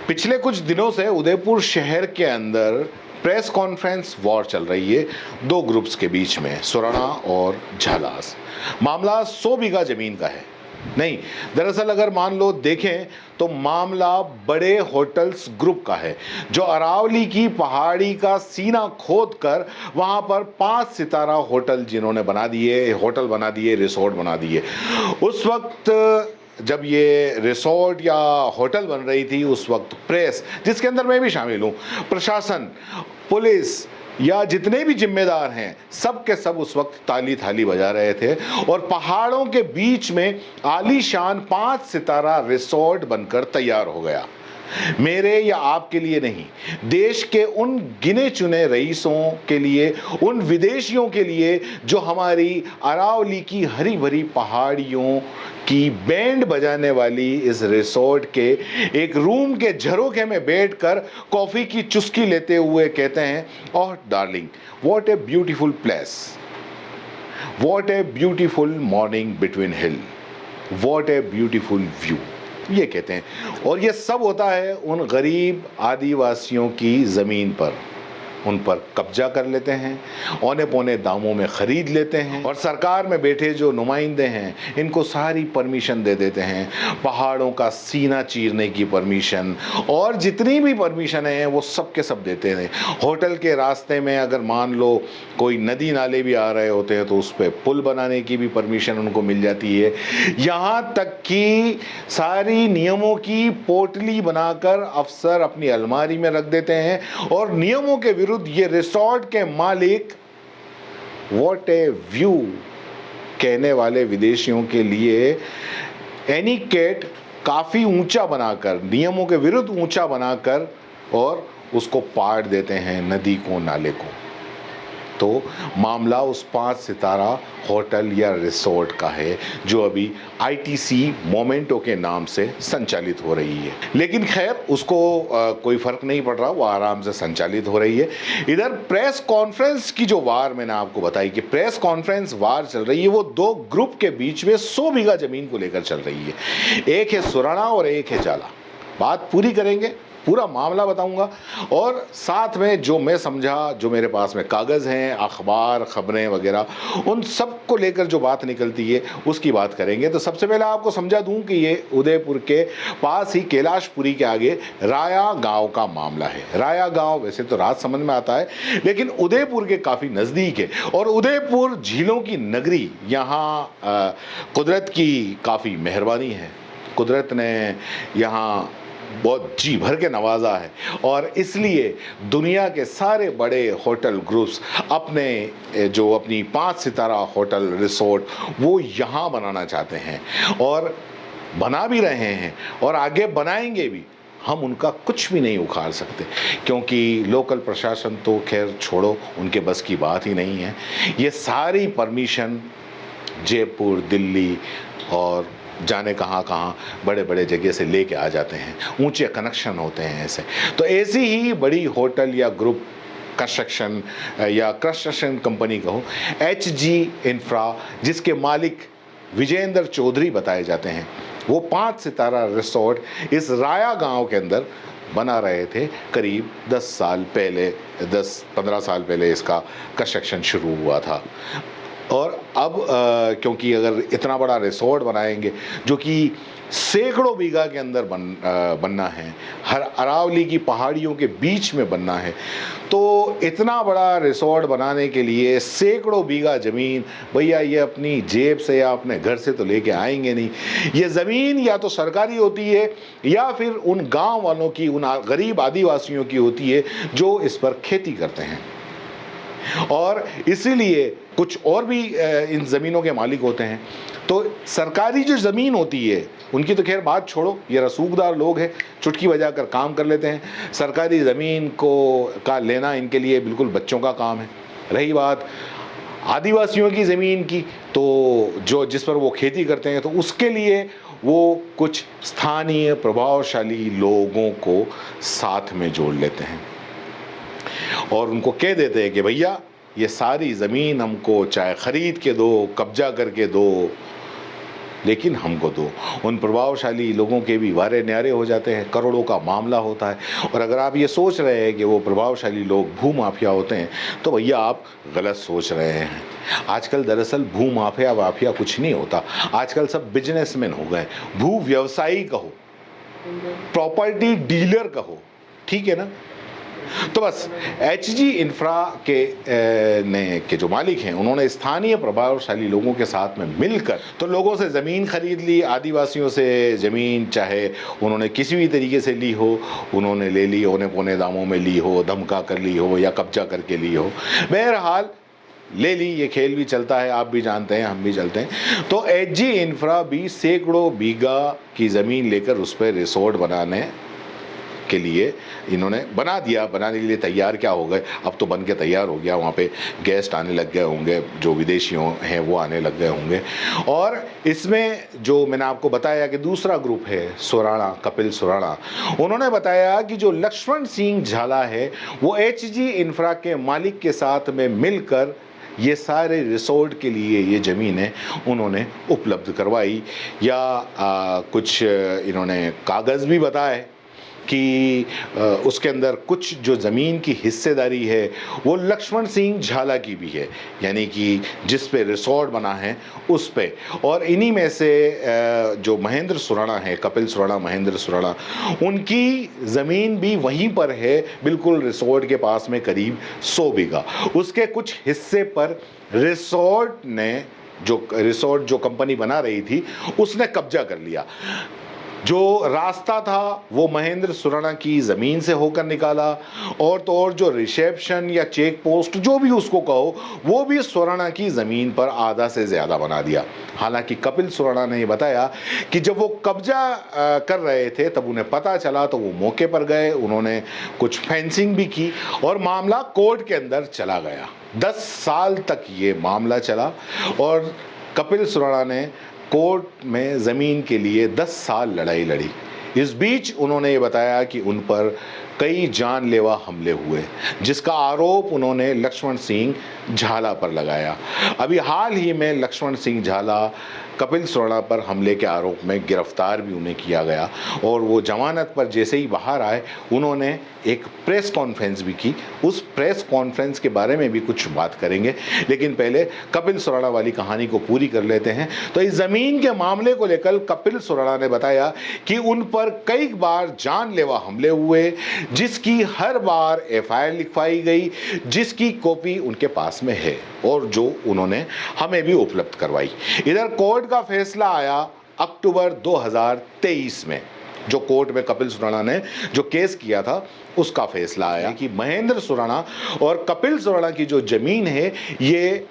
पिछले कुछ दिनों से उदयपुर शहर के अंदर प्रेस कॉन्फ्रेंस वॉर चल रही है दो ग्रुप्स के बीच में, सुराणा और झालास। मामला 100 बीघा जमीन का है। नहीं, दरअसल अगर मान लो देखें तो मामला बड़े होटल्स ग्रुप का है, जो अरावली की पहाड़ी का सीना खोद कर वहां पर 5 सितारा होटल जिन्होंने बना दिए, होटल बना दिए, रिसोर्ट बना दिए। उस वक्त जब ये रिसोर्ट या होटल बन रही थी, उस वक्त प्रेस, जिसके अंदर मैं भी शामिल हूँ, प्रशासन, पुलिस या जितने भी जिम्मेदार हैं, सब के सब उस वक्त ताली थाली बजा रहे थे और पहाड़ों के बीच में आलीशान 5 सितारा रिसोर्ट बनकर तैयार हो गया। मेरे या आपके लिए नहीं, देश के उन गिने चुने रईसों के लिए, उन विदेशियों के लिए जो हमारी अरावली की हरी भरी पहाड़ियों की बैंड बजाने वाली इस रिसोर्ट के एक रूम के झरोखे में बैठकर कॉफी की चुस्की लेते हुए कहते हैं, oh darling, what a beautiful place, what a beautiful morning between hill, what a beautiful view, ये कहते हैं। और ये सब होता है उन गरीब आदिवासियों की ज़मीन पर। उन पर कब्जा कर लेते हैं, औने पौने दामों में ख़रीद लेते हैं और सरकार में बैठे जो नुमाइंदे हैं, इनको सारी परमिशन दे देते हैं, पहाड़ों का सीना चीरने की परमिशन और जितनी भी परमिशन है वो सब के सब देते हैं। होटल के रास्ते में अगर मान लो कोई नदी नाले भी आ रहे होते हैं तो उस पर पुल बनाने की भी परमिशन उनको मिल जाती है। यहाँ तक कि सारी नियमों की पोटली बनाकर अफसर अपनी अलमारी में रख देते हैं और नियमों के विरुद्ध ये रिसोर्ट के मालिक व्हाट ए व्यू कहने वाले विदेशियों के लिए एनीकेट काफी ऊंचा बनाकर, नियमों के विरुद्ध ऊंचा बनाकर और उसको पाट देते हैं, नदी को, नाले को। तो मामला उस 5 सितारा होटल या रिसोर्ट का है जो अभी आईटीसी मोमेंटो के नाम से संचालित हो रही है। लेकिन खैर उसको कोई फर्क नहीं पड़ रहा, वो आराम से संचालित हो रही है। इधर प्रेस कॉन्फ्रेंस की जो वार मैंने आपको बताई कि प्रेस कॉन्फ्रेंस वार चल रही है, वो दो ग्रुप के बीच में 100 बीघा जमीन को लेकर चल रही है। एक है सुराणा और एक है झाला। बात पूरी करेंगे, पूरा मामला बताऊंगा और साथ में जो मैं समझा, जो मेरे पास में कागज़ हैं, अखबार, खबरें वगैरह, उन सब को लेकर जो बात निकलती है उसकी बात करेंगे। तो सबसे पहले आपको समझा दूं कि ये उदयपुर के पास ही कैलाशपुरी के आगे राया गांव का मामला है। राया गांव वैसे तो राजसमंद में आता है, लेकिन उदयपुर के काफ़ी नज़दीक है और उदयपुर झीलों की नगरी, यहाँ कुदरत की काफ़ी मेहरबानी है। कुदरत ने यहाँ बहुत जी भर के नवाजा है और इसलिए दुनिया के सारे बड़े होटल ग्रुप्स अपनी 5 सितारा होटल रिसोर्ट वो यहाँ बनाना चाहते हैं और बना भी रहे हैं और आगे बनाएंगे भी। हम उनका कुछ भी नहीं उखाड़ सकते क्योंकि लोकल प्रशासन तो खैर छोड़ो, उनके बस की बात ही नहीं है। ये सारी परमिशन जयपुर, दिल्ली और जाने कहाँ कहाँ बड़े बड़े जगह से लेके आ जाते हैं, ऊंचे कनेक्शन होते हैं ऐसे। तो ऐसी ही बड़ी होटल या ग्रुप कंस्ट्रक्शन या कंस्ट्रक्शन कंपनी कहो, एचजी इंफ्रा, जिसके मालिक विजेंद्र चौधरी बताए जाते हैं, वो 5 सितारा रिसोर्ट इस राया गांव के अंदर बना रहे थे। करीब 10 साल पहले, 10-15 साल पहले इसका कंस्ट्रक्शन शुरू हुआ था। और अब क्योंकि अगर इतना बड़ा रिसोर्ट बनाएंगे जो कि सैकड़ों बीघा के अंदर बनना है, हर अरावली की पहाड़ियों के बीच में बनना है, तो इतना बड़ा रिसोर्ट बनाने के लिए सैकड़ों बीघा ज़मीन, भैया ये अपनी जेब से या अपने घर से तो लेके आएंगे नहीं। ये ज़मीन या तो सरकारी होती है या फिर उन गांव वालों की, उन गरीब आदिवासियों की होती है जो इस पर खेती करते हैं। और इसीलिए कुछ और भी इन ज़मीनों के मालिक होते हैं। तो सरकारी जो ज़मीन होती है उनकी तो खैर बात छोड़ो, ये रसूखदार लोग हैं, चुटकी बजाकर काम कर लेते हैं। सरकारी ज़मीन का लेना इनके लिए बिल्कुल बच्चों का काम है। रही बात आदिवासियों की ज़मीन की, तो जिस पर वो खेती करते हैं, तो उसके लिए वो कुछ स्थानीय प्रभावशाली लोगों को साथ में जोड़ लेते हैं और उनको कह देते हैं कि भैया ये सारी ज़मीन हमको चाहे ख़रीद के दो, कब्जा करके दो, लेकिन हमको दो। उन प्रभावशाली लोगों के भी वारे न्यारे हो जाते हैं, करोड़ों का मामला होता है। और अगर आप ये सोच रहे हैं कि वो प्रभावशाली लोग भूमाफिया होते हैं तो भैया आप गलत सोच रहे हैं। आजकल दरअसल भूमाफिया वाफिया कुछ नहीं होता, आजकल सब बिजनेसमैन हो गए। भू व्यवसायी कहो, प्रॉपर्टी डीलर कहो, ठीक है ना। तो बस एचजी इंफ्रा के जो मालिक हैं उन्होंने स्थानीय प्रभावशाली लोगों के साथ में मिलकर तो लोगों से ज़मीन खरीद ली, आदिवासियों से ज़मीन चाहे उन्होंने किसी भी तरीके से ली हो, उन्होंने ले ली, औने पौने दामों में ली हो, धमका कर ली हो या कब्जा करके ली हो, बहरहाल ले ली। ये खेल भी चलता है, आप भी जानते हैं, हम भी चलते हैं। तो एचजी इंफ्रा भी सैकड़ों बीघा की ज़मीन लेकर उस पर रिसोर्ट बनाने के लिए इन्होंने बना दिया, बनाने के लिए तैयार क्या हो गए, अब तो बन के तैयार हो गया। वहाँ पे गेस्ट आने लग गए होंगे, जो विदेशी हैं वो आने लग गए होंगे। और इसमें जो मैंने आपको बताया कि दूसरा ग्रुप है सुराणा, कपिल सुराणा, उन्होंने बताया कि जो लक्ष्मण सिंह झाला है वो एचजी इंफ्रा के मालिक के साथ में मिलकर ये सारे रिसोर्ट के लिए ये ज़मीनें उन्होंने उपलब्ध करवाई। या कुछ इन्होंने कागज़ भी बताए कि उसके अंदर कुछ जो ज़मीन की हिस्सेदारी है वो लक्ष्मण सिंह झाला की भी है, यानी कि जिस पे रिसोर्ट बना है उस पे। और इन्हीं में से जो महेंद्र सुराणा है, कपिल सुराणा, महेंद्र सुराणा, उनकी ज़मीन भी वहीं पर है, बिल्कुल रिसोर्ट के पास में, करीब 100 बीघा। उसके कुछ हिस्से पर रिसोर्ट जो कंपनी बना रही थी उसने कब्जा कर लिया। जो रास्ता था वो महेंद्र सुराणा की ज़मीन से होकर निकाला, और तो और जो रिसेप्शन या चेक पोस्ट जो भी उसको कहो वो भी सुराणा की ज़मीन पर आधा से ज़्यादा बना दिया। हालांकि कपिल सुराणा ने ये बताया कि जब वो कब्जा कर रहे थे तब उन्हें पता चला तो वो मौके पर गए, उन्होंने कुछ फेंसिंग भी की और मामला कोर्ट के अंदर चला गया। 10 साल तक ये मामला चला और कपिल सुराणा ने कोर्ट में ज़मीन के लिए 10 साल लड़ाई लड़ी। इस बीच उन्होंने ये बताया कि उन पर कई जानलेवा हमले हुए, जिसका आरोप उन्होंने लक्ष्मण सिंह झाला पर लगाया। अभी हाल ही में लक्ष्मण सिंह झाला कपिल सुराणा पर हमले के आरोप में गिरफ्तार भी उन्हें किया गया और वो जमानत पर जैसे ही बाहर आए उन्होंने एक प्रेस कॉन्फ्रेंस भी की। उस प्रेस कॉन्फ्रेंस के बारे में भी कुछ बात करेंगे, लेकिन पहले कपिल सुराणा वाली कहानी को पूरी कर लेते हैं। तो इस ज़मीन के मामले को लेकर कपिल सुराणा ने बताया कि उन पर कई बार जानलेवा हमले हुए, जिसकी हर बार एफआईआर लिखवाई गई, जिसकी कॉपी उनके पास में है और जो उन्होंने हमें भी उपलब्ध करवाई। इधर कोर्ट का फैसला आया अक्टूबर 2023 में। जो कोर्ट में कपिल सुराणा ने जो केस किया था उसका फैसला आया कि महेंद्र सुराणा और कपिल सुराणा की जो जमीन है ये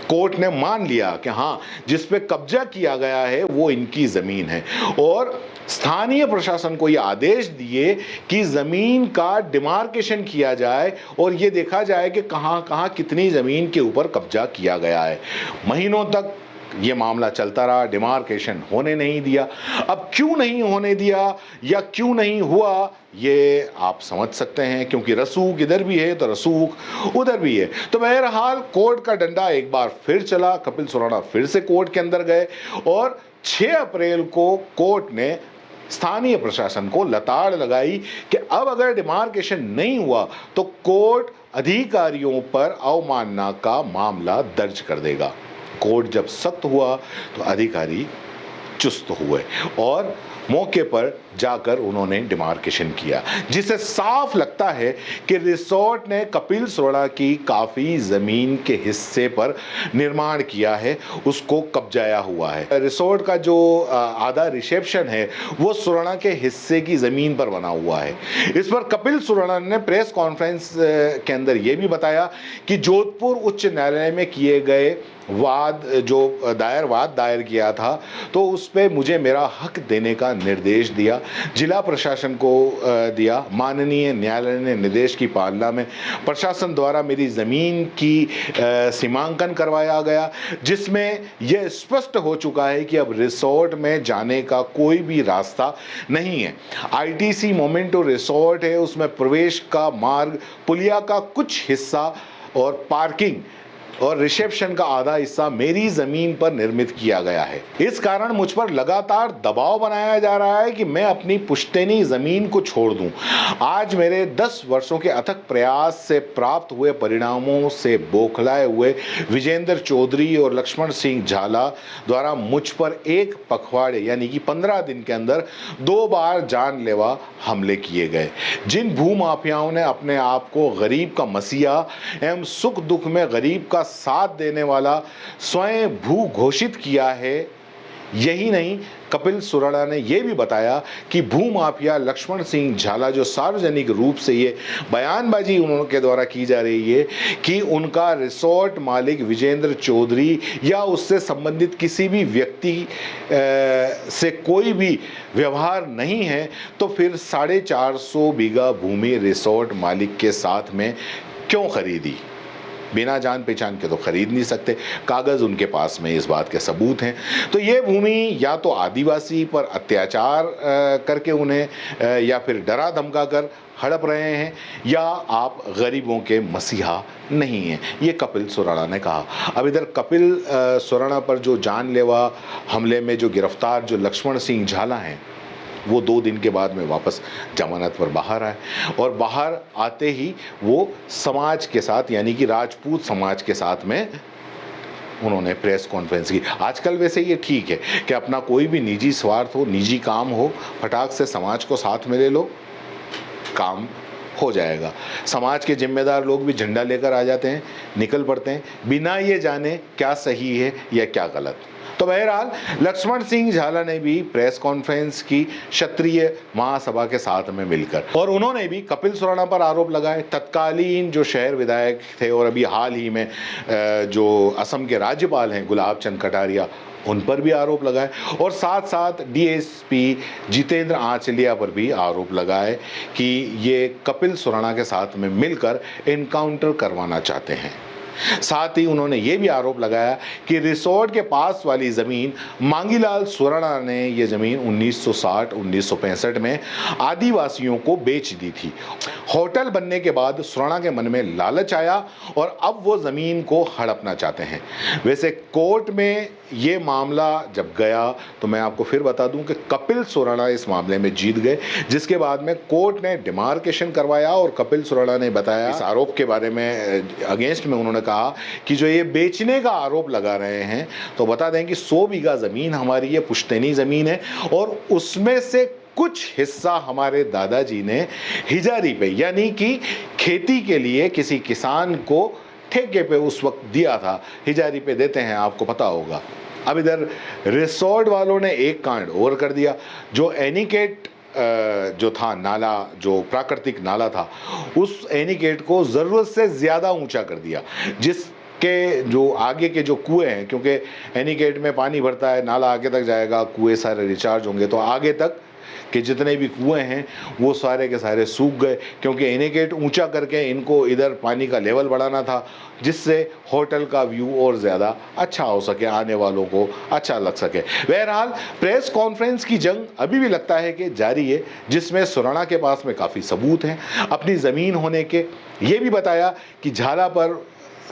कोर्ट ने मान लिया कि हाँ, जिस पे कब्जा किया गया है वो इनकी जमीन है। और स्थानीय प्रशासन को ये आदेश दिए कि जमीन का डिमार्केशन किया जाए और ये देखा जाए कि कहाँ कहाँ कितनी जमीन के ऊपर कब्जा किया गया है। महीनों तक ये मामला चलता रहा, डिमार्केशन होने नहीं दिया। अब क्यों नहीं होने दिया या क्यों नहीं हुआ ये आप समझ सकते हैं, क्योंकि रसूख इधर भी है तो रसूख उधर भी है। तो बहरहाल कोर्ट का डंडा एक बार फिर चला, कपिल सुराणा फिर से कोर्ट के अंदर गए और 6 अप्रैल को कोर्ट ने स्थानीय प्रशासन को लताड़ लगाई कि अब अगर डिमार्केशन नहीं हुआ तो कोर्ट अधिकारियों पर अवमानना का मामला दर्ज कर देगा। कोर्ट जब सख्त हुआ तो अधिकारी चुस्त हुए और मौके पर जाकर उन्होंने डिमार्केशन किया, जिससे साफ लगता है कि रिसोर्ट ने कपिल सुराणा की काफ़ी ज़मीन के हिस्से पर निर्माण किया है, उसको कब्जाया हुआ है। रिसोर्ट का जो आधा रिसेप्शन है वो सुराणा के हिस्से की ज़मीन पर बना हुआ है। इस पर कपिल सुराणा ने प्रेस कॉन्फ्रेंस के अंदर ये भी बताया कि जोधपुर उच्च न्यायालय में किए गए वाद दायर किया था तो उस पे मुझे मेरा हक देने का निर्देश दिया, जिला प्रशासन को दिया। माननीय न्यायालय ने निर्देश की पालना में प्रशासन द्वारा मेरी ज़मीन की सीमांकन करवाया गया, जिसमें यह स्पष्ट हो चुका है कि अब रिसोर्ट में जाने का कोई भी रास्ता नहीं है। आईटीसी मोमेंटो रिसोर्ट है, उसमें प्रवेश का मार्ग, पुलिया का कुछ हिस्सा और पार्किंग और रिसेप्शन का आधा हिस्सा मेरी जमीन पर निर्मित किया गया है। इस कारण मुझ पर लगातार दबाव बनाया जा रहा है कि मैं अपनी पुश्तैनी जमीन को छोड़ दूं। आज मेरे 10 वर्षों के अथक प्रयास से प्राप्त हुए परिणामों से बौखलाए हुए विजेंद्र चौधरी और लक्ष्मण सिंह झाला द्वारा मुझ पर एक पखवाड़े यानी कि 15 दिन के अंदर 2 बार जानलेवा हमले किए गए। जिन भूमाफियाओं ने अपने आप को गरीब का मसीहा एवं सुख दुख में गरीब का साथ देने वाला स्वयं भू घोषित किया है, यही नहीं, कपिल सुराणा ने यह भी बताया कि भूमाफिया लक्ष्मण सिंह झाला जो सार्वजनिक रूप से ये बयानबाजी उनके द्वारा की जा रही है कि उनका रिसोर्ट मालिक विजेंद्र चौधरी या उससे संबंधित किसी भी व्यक्ति से कोई भी व्यवहार नहीं है, तो फिर 450 बीघा भूमि रिसोर्ट मालिक के साथ में क्यों खरीदी? बिना जान पहचान के तो खरीद नहीं सकते। कागज़ उनके पास में इस बात के सबूत हैं। तो ये भूमि या तो आदिवासी पर अत्याचार करके उन्हें या फिर डरा धमका कर हड़प रहे हैं, या आप गरीबों के मसीहा नहीं हैं, ये कपिल सुराणा ने कहा। अब इधर कपिल सुराणा पर जो जानलेवा हमले में जो गिरफ्तार जो लक्ष्मण सिंह झाला हैं, वो 2 दिन के बाद में वापस जमानत पर बाहर आए और बाहर आते ही वो समाज के साथ यानी कि राजपूत समाज के साथ में उन्होंने प्रेस कॉन्फ्रेंस की। आजकल वैसे ये ठीक है कि अपना कोई भी निजी स्वार्थ हो, निजी काम हो, फटाक से समाज को साथ में ले लो, काम हो जाएगा। समाज के जिम्मेदार लोग भी झंडा लेकर आ जाते हैं, निकल पड़ते हैं बिना ये जाने क्या सही है या क्या गलत। तो बहरहाल लक्ष्मण सिंह झाला ने भी प्रेस कॉन्फ्रेंस की क्षत्रिय महासभा के साथ में मिलकर, और उन्होंने भी कपिल सुराणा पर आरोप लगाए। तत्कालीन जो शहर विधायक थे और अभी हाल ही में जो असम के राज्यपाल हैं गुलाब चंद कटारिया, उन पर भी आरोप लगाए, और साथ साथ डीएसपी जितेंद्र आंचलिया पर भी आरोप लगाए कि ये कपिल सुराणा के साथ में मिलकर एनकाउंटर करवाना चाहते हैं। साथ ही उन्होंने ये भी आरोप लगाया कि रिसोर्ट के पास वाली ज़मीन मांगीलाल सुराणा ने ये ज़मीन 1960-1965 में आदिवासियों को बेच दी थी। होटल बनने के बाद सुराणा के मन में लालच आया और अब वो ज़मीन को हड़पना चाहते हैं। वैसे कोर्ट में ये मामला जब गया तो मैं आपको फिर बता दूं कि कपिल सुराणा इस मामले में जीत गए, जिसके बाद में कोर्ट ने डिमार्केशन करवाया और कपिल सुराणा ने बताया इस आरोप के बारे में अगेंस्ट में उन्होंने कहा कि जो ये बेचने का आरोप लगा रहे हैं, तो बता दें कि 100 बीघा ज़मीन हमारी ये पुश्तैनी ज़मीन है और उसमें से कुछ हिस्सा हमारे दादाजी ने हिजारी पे यानी कि खेती के लिए किसी किसान को ठेके पे उस वक्त दिया था। हिजारी पे देते हैं, आपको पता होगा। अब इधर रिसोर्ट वालों ने एक कांड और कर दिया। जो एनीकेट जो था नाला, जो प्राकृतिक नाला था, उस एनीकेट को ज़रूरत से ज़्यादा ऊंचा कर दिया, जिसके जो आगे के जो कुएं हैं, क्योंकि एनीकेट में पानी भरता है, नाला आगे तक जाएगा, कुएं सारे रिचार्ज होंगे, तो आगे तक कि जितने भी कुएं हैं वो सारे के सारे सूख गए, क्योंकि एनीकेट ऊंचा करके इनको इधर पानी का लेवल बढ़ाना था, जिससे होटल का व्यू और ज़्यादा अच्छा हो सके, आने वालों को अच्छा लग सके। बहरहाल प्रेस कॉन्फ्रेंस की जंग अभी भी लगता है कि जारी है, जिसमें सुराणा के पास में काफ़ी सबूत हैं अपनी ज़मीन होने के। ये भी बताया कि झाला पर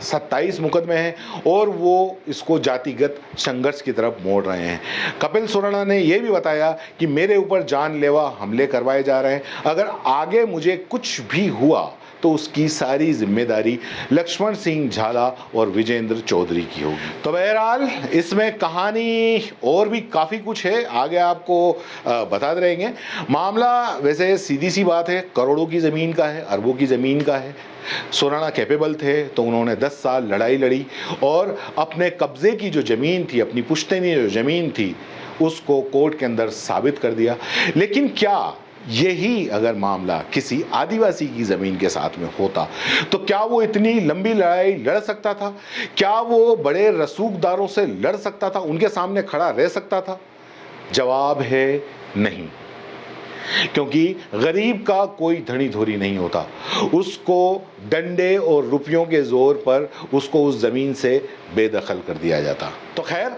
27 मुकदमे हैं और वो इसको जातिगत संघर्ष की तरफ मोड़ रहे हैं। कपिल सुराणा ने यह भी बताया कि मेरे ऊपर जानलेवा हमले करवाए जा रहे हैं, अगर आगे मुझे कुछ भी हुआ तो उसकी सारी जिम्मेदारी लक्ष्मण सिंह झाला और विजेंद्र चौधरी की होगी। तो बहरहाल इसमें कहानी और भी काफ़ी कुछ है, आगे आपको बताते रहेंगे। मामला वैसे सीधी सी बात है, करोड़ों की ज़मीन का है, अरबों की ज़मीन का है। सुराणा कैपेबल थे तो उन्होंने 10 साल लड़ाई लड़ी और अपने कब्जे की जो ज़मीन थी, अपनी पुश्तैनी जो ज़मीन थी, उसको कोर्ट के अंदर साबित कर दिया। लेकिन क्या यही अगर मामला किसी आदिवासी की ज़मीन के साथ में होता तो क्या वो इतनी लंबी लड़ाई लड़ सकता था? क्या वो बड़े रसूखदारों से लड़ सकता था, उनके सामने खड़ा रह सकता था? जवाब है नहीं। क्योंकि गरीब का कोई धनी धोरी नहीं होता, उसको डंडे और रुपयों के जोर पर उसको उस ज़मीन से बेदखल कर दिया जाता। तो खैर,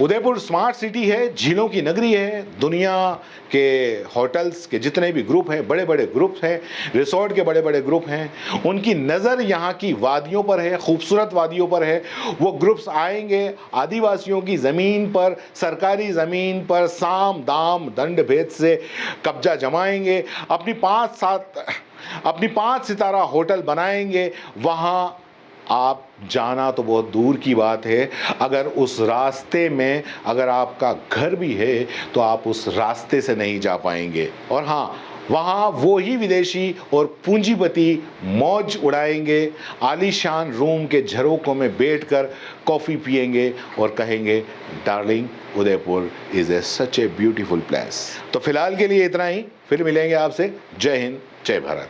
उदयपुर स्मार्ट सिटी है, झीलों की नगरी है, दुनिया के होटल्स के जितने भी ग्रुप हैं, बड़े बड़े ग्रुप हैं, रिसोर्ट के बड़े बड़े ग्रुप हैं, उनकी नज़र यहाँ की वादियों पर है, खूबसूरत वादियों पर है। वो ग्रुप्स आएंगे, आदिवासियों की ज़मीन पर, सरकारी ज़मीन पर साम दाम दंड भेद से कब्जा जमाएंगे, अपनी 5 सितारा होटल बनाएंगे। वहाँ आप जाना तो बहुत दूर की बात है, अगर उस रास्ते में अगर आपका घर भी है तो आप उस रास्ते से नहीं जा पाएंगे। और हाँ, वहाँ वो ही विदेशी और पूंजीपति मौज उड़ाएंगे, आलीशान रूम के झरोकों में बैठकर कॉफ़ी पिएंगे और कहेंगे, darling, Udaipur is such A beautiful place. तो फिलहाल के लिए इतना ही, फिर मिलेंगे आपसे। जय हिंद, जय भारत।